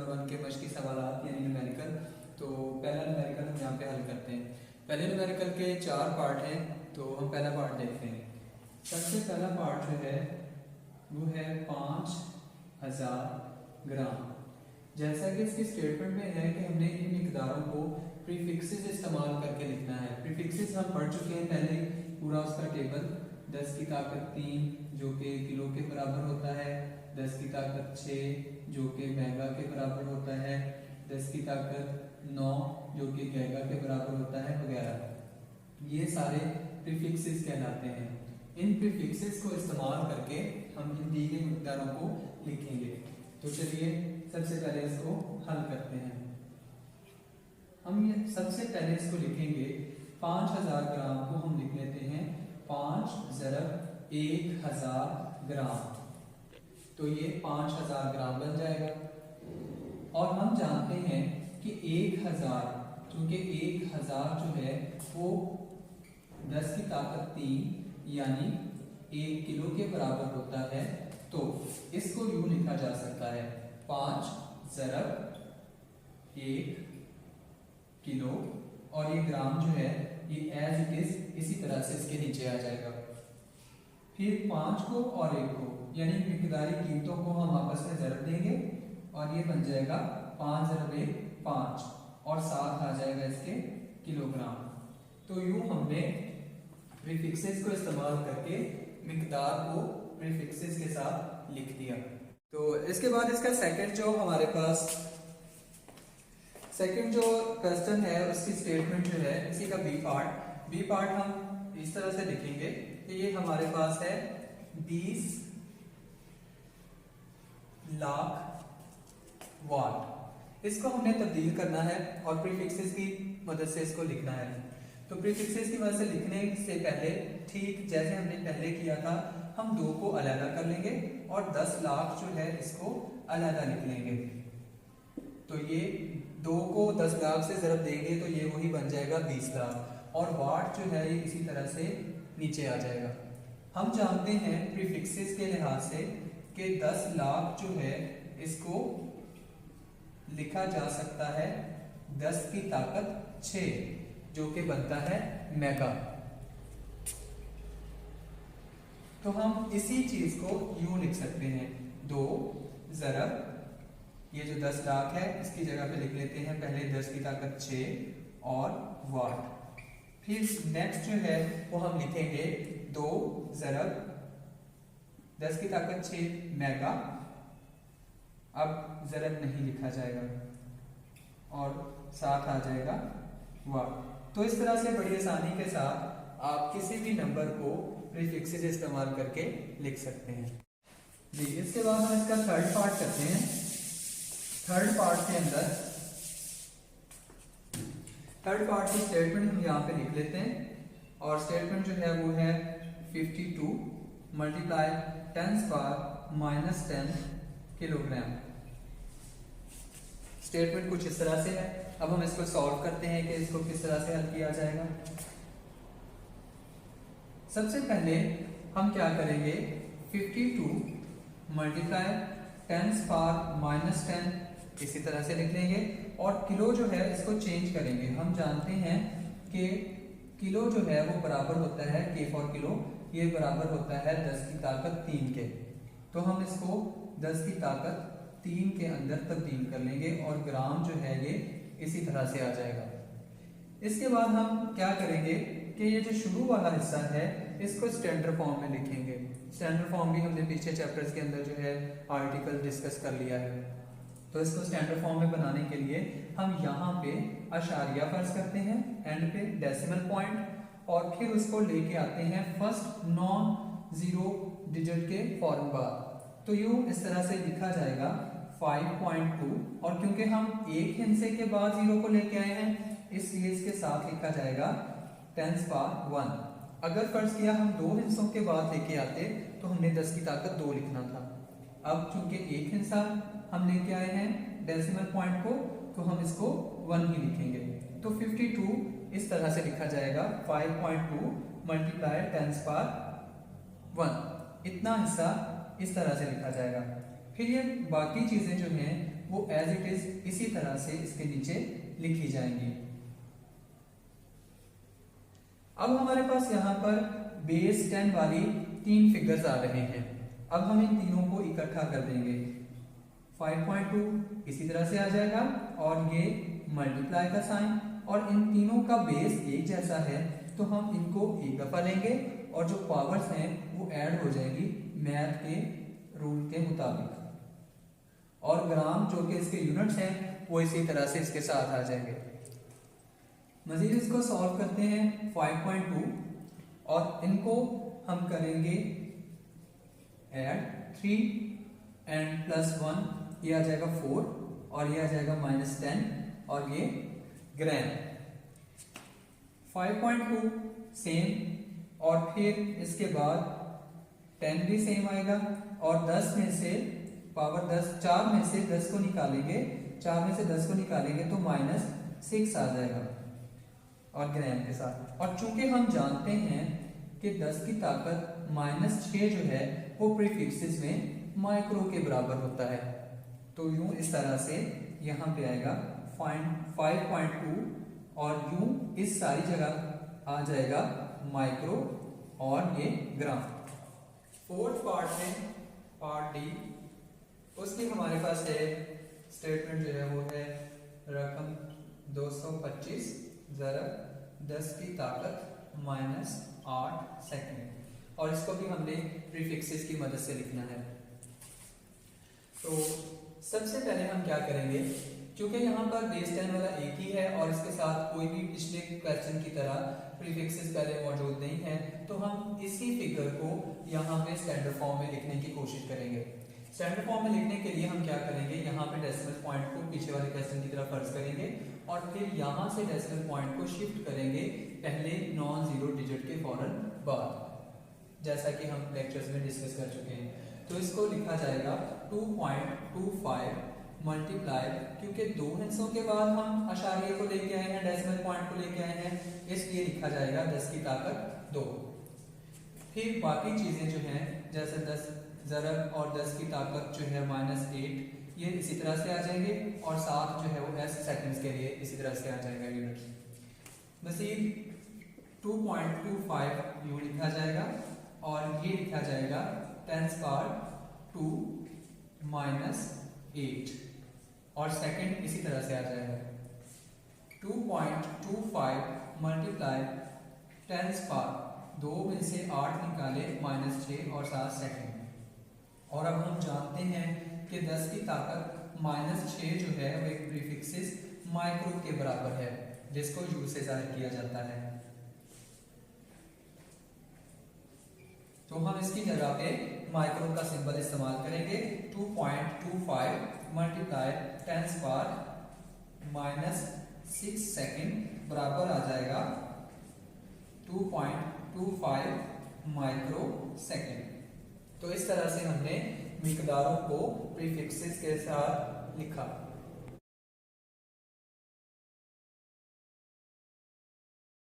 1 के मश्की सवालात यानी न्यूमेरिकल। तो पहला न्यूमेरिकल हम यहाँ पे हल करते हैं। पहले न्यूमेरिकल के 4 पार्ट हैं, तो हम पहला पार्ट देखते हैं। सबसे पहला पार्ट जो है वो है 5000 ग्राम। जैसा कि इसकी स्टेटमेंट में है कि हमने इन मिकदारों को प्रीफिक्सेस इस्तेमाल करके लिखना है। प्रीफिक्सेस हम पढ़ चुके हैं पहले, पूरा उसका टेबल। 10 की ताकत 3 जो कि किलो के बराबर होता है, 10 की ताकत 6 जो कि मेगा के बराबर होता है, 10 की ताकत 9 जो कि गीगा के बराबर होता है वगैरह। ये सारे प्रीफिक्सेस कहलाते हैं। इन प्रीफिक्सेस को इस्तेमाल करके हम इन दी गई मिकदारों को लिखेंगे। तो चलिए सबसे पहले इसको हल करते हैं। हम ये सबसे पहले इसको लिखेंगे 5000 ग्राम को हम लिख लेते हैं 5 ज़रब 1000 ग्राम। तो ये 5000 ग्राम बन जाएगा। और हम जानते हैं कि 1000, क्योंकि 1000 जो है वो 10 की ताकत 3 यानी 1 किलो के बराबर होता है। तो इसको यूं लिखा जा सकता है 5 ज़रब 1 किलो, और ये ग्राम जो है ये एज इट इज इसी तरह से इसके नीचे आ जाएगा। फिर 5 को और 1 को यानी मिकदारी कीमतों को हम आपस में ज़रब देंगे और ये बन जाएगा 5 ज़रब 1 5, और साथ आ जाएगा इसके किलोग्राम। तो यूं हमने प्रीफिक्सेस को इस्तेमाल करके मिकदार को प्रीफिक्सेस के साथ लिख दिया। तो इसके बाद इसका सेकंड जो हमारे पास सेकंड जो क्वेश्चन है उसकी स्टेटमेंट जो है इसी का बी पार्ट हम इस तरह से लिखेंगे कि ये हमारे पास है 20 लाख वाट। इसको हमने तब्दील करना है और प्रीफिक्सेस की मदद से इसको लिखना है। तो प्रीफिक्सेस की मदद से लिखने से पहले ठीक जैसे हमने पहले किया था, हम 2 को अलग कर लेंगे और 10 लाख जो है इसको अलग लिख लेंगे। तो ये 2 को 10 लाख से ज़रब देंगे तो ये वही बन जाएगा 20 लाख, और वाट जो है ये इसी तरह से नीचे आ जाएगा। हम जानते हैं प्रीफिक्सेस के लिहाज से कि 10 लाख जो है इसको लिखा जा सकता है 10 की ताकत 6 जो कि बनता है मेगा। तो हम इसी चीज को यूं लिख सकते हैं 2 ज़रब ये जो 10 लाख है इसकी जगह पे लिख लेते हैं पहले 10 की ताकत 6 और वाट। फिर नेक्स्ट जो है वो हम लिखेंगे 2 ज़रब 10 की ताकत 6 मेगा। अब ज़रब नहीं लिखा जाएगा और साथ आ जाएगा वाट। तो इस तरह से बड़ी आसानी के साथ आप किसी भी नंबर को प्रीफिक्सेस इस्तेमाल करके लिख सकते हैं जी। इसके बाद हम इसका थर्ड पार्ट करते हैं। थर्ड पार्ट के अंदर थर्ड पार्ट की स्टेटमेंट हम यहाँ पे लिख लेते हैं, और स्टेटमेंट जो है वो है 52 मल्टीप्लाई 10⁻⁻10 किलोग्राम। स्टेटमेंट कुछ इस तरह से है। अब हम इसको सॉल्व करते हैं कि इसको किस तरह से हल किया जाएगा। सबसे पहले हम क्या करेंगे 52 मल्टीप्लाई 10⁻⁻10 इसी तरह से लिख लेंगे, और किलो जो है इसको चेंज करेंगे। हम जानते हैं कि किलो जो है वो बराबर होता है K फॉर किलो, ये बराबर होता है 10 की ताकत 3 के। तो हम इसको 10 की ताकत 3 के अंदर तब्दील कर लेंगे और ग्राम जो है ये इसी तरह से आ जाएगा। इसके बाद हम क्या करेंगे कि ये जो शुरू वाला हिस्सा है इसको स्टैंडर्ड फॉर्म में लिखेंगे। स्टैंडर्ड फॉर्म भी हमने पीछे चैप्टर्स के अंदर जो है आर्टिकल डिस्कस कर लिया है। तो इसको स्टैंडर्ड फॉर्म में बनाने के लिए हम यहाँ पे अशारिया फर्ज करते हैं, एंड पे डेसिमल पॉइंट, और फिर उसको लेके आते हैं फर्स्ट नॉन जीरो डिजिट के फौरन बाद। तो यूं इस तरह से लिखा जाएगा 5.2, और क्योंकि हम एक हिस्से के बाद 0 को लेके आए हैं इसलिए इसके साथ लिखा जाएगा 10⁻1। अगर फर्ज किया हम 2 हिस्सों के बाद लेके आते तो हमने 10 की ताकत 2 लिखना था। अब चूंकि एक हिस्सा हम लेके आए हैं डेसिमल पॉइंट को, तो हम इसको 1 ही लिखेंगे। तो 52 इस तरह से लिखा जाएगा 5.2 मल्टीप्लाई 10⁻1, इतना हिस्सा इस तरह से लिखा जाएगा। फिर ये बाकी चीजें जो हैं वो एज इट इज इसी तरह से इसके नीचे लिखी जाएंगी। अब हमारे पास यहाँ पर बेस 10 वाली 3 फिगर्स आ रहे हैं। अब हम इन तीनों को इकट्ठा कर देंगे। 5.2 इसी तरह से आ जाएगा और ये मल्टीप्लाई का साइन, और इन तीनों का बेस एक जैसा है तो हम इनको एक दफा लेंगे और जो पावर्स हैं वो ऐड हो जाएंगी मैथ के रूल के मुताबिक, और ग्राम जो कि इसके यूनिट्स हैं वो इसी तरह से इसके साथ आ जाएंगे। मजीद इसको सॉल्व करते हैं 5.2 और इनको हम करेंगे ऐड 3 एंड +1, ये आ जाएगा 4 और ये आ जाएगा -10 और ये ग्राम। 5.2 सेम, और फिर इसके बाद 10 भी सेम आएगा, और 10 में से पावर 10, 4 में से 10 को निकालेंगे, 4 में से 10 को निकालेंगे तो -6 आ जाएगा और ग्राम के साथ। और चूंकि हम जानते हैं कि 10 की ताकत -6 जो है वो प्रीफिक्सेस में माइक्रो के बराबर होता है, तो यूं इस तरह से यहाँ पे आएगा 5.2 और यूं इस सारी जगह आ जाएगा माइक्रो और ये ग्राम। फोर्थ पार्ट में पार्ट डी, उसकी हमारे पास है स्टेटमेंट जो है वो है रकम 225 ज़रब 10 की ताकत -8 सेकंड, और इसको भी हमने प्रीफिक्सेस की मदद से लिखना है। तो सबसे पहले हम क्या करेंगे, क्योंकि यहाँ पर बेस 10 वाला एक ही है और इसके साथ कोई भी पिछले क्वेश्चन की तरह प्रीफिक्सेस पहले मौजूद नहीं है, तो हम इसी फिगर को यहाँ पे स्टैंडर्ड फॉर्म में लिखने की कोशिश करेंगे। स्टैंडर्ड फॉर्म में लिखने के लिए हम क्या करेंगे, यहाँ पे डेसिमल पॉइंट को पीछे वाले क्वेश्चन की तरफ फर्ज करेंगे और फिर यहाँ से डेसिमल पॉइंट को शिफ्ट करेंगे पहले नॉन जीरो डिजिट के फौरन बाद, जैसा कि हम लेक्चर्स में डिस्कस कर चुके हैं। तो इसको लिखा जाएगा 2.25 मल्टीप्लाई, क्योंकि दो हिस्सों के बाद हम अशारिये को लेके आए हैं, डेसिमल पॉइंट को लेके आए हैं, इसलिए लिखा जाएगा 10 की ताकत 2। फिर बाकी चीजें जो हैं जैसे 10 ज़रब और 10 की ताकत जो है -8, ये इसी तरह से आ जाएंगे, और साथ जो है वो s सेकंड्स के लिए इसी तरह से आ जाएगा यूनिट्स। मज़ीद 2.25 यूं लिखा जाएगा और ये लिखा जाएगा 10⁻2 -8, और सेकंड इसी तरह से आ जाएगा 2.25 मल्टीप्लाई 10⁻2 में से 8 निकाले -6 और 7 सेकंड। और अब हम जानते हैं कि 10 की ताकत -6 जो है वो एक प्रीफिक्सेस माइक्रो के बराबर है, जिसको यू से जाहिर किया जाता है। तो हम इसकी जगह पे माइक्रो का सिंबल इस्तेमाल करेंगे। 2.25 मल्टीप्लाई 10⁻6 सेकंड बराबर आ जाएगा 2.25 माइक्रो सेकंड। तो इस तरह से हमने मिकदारों को प्रीफिक्सेस के साथ लिखा।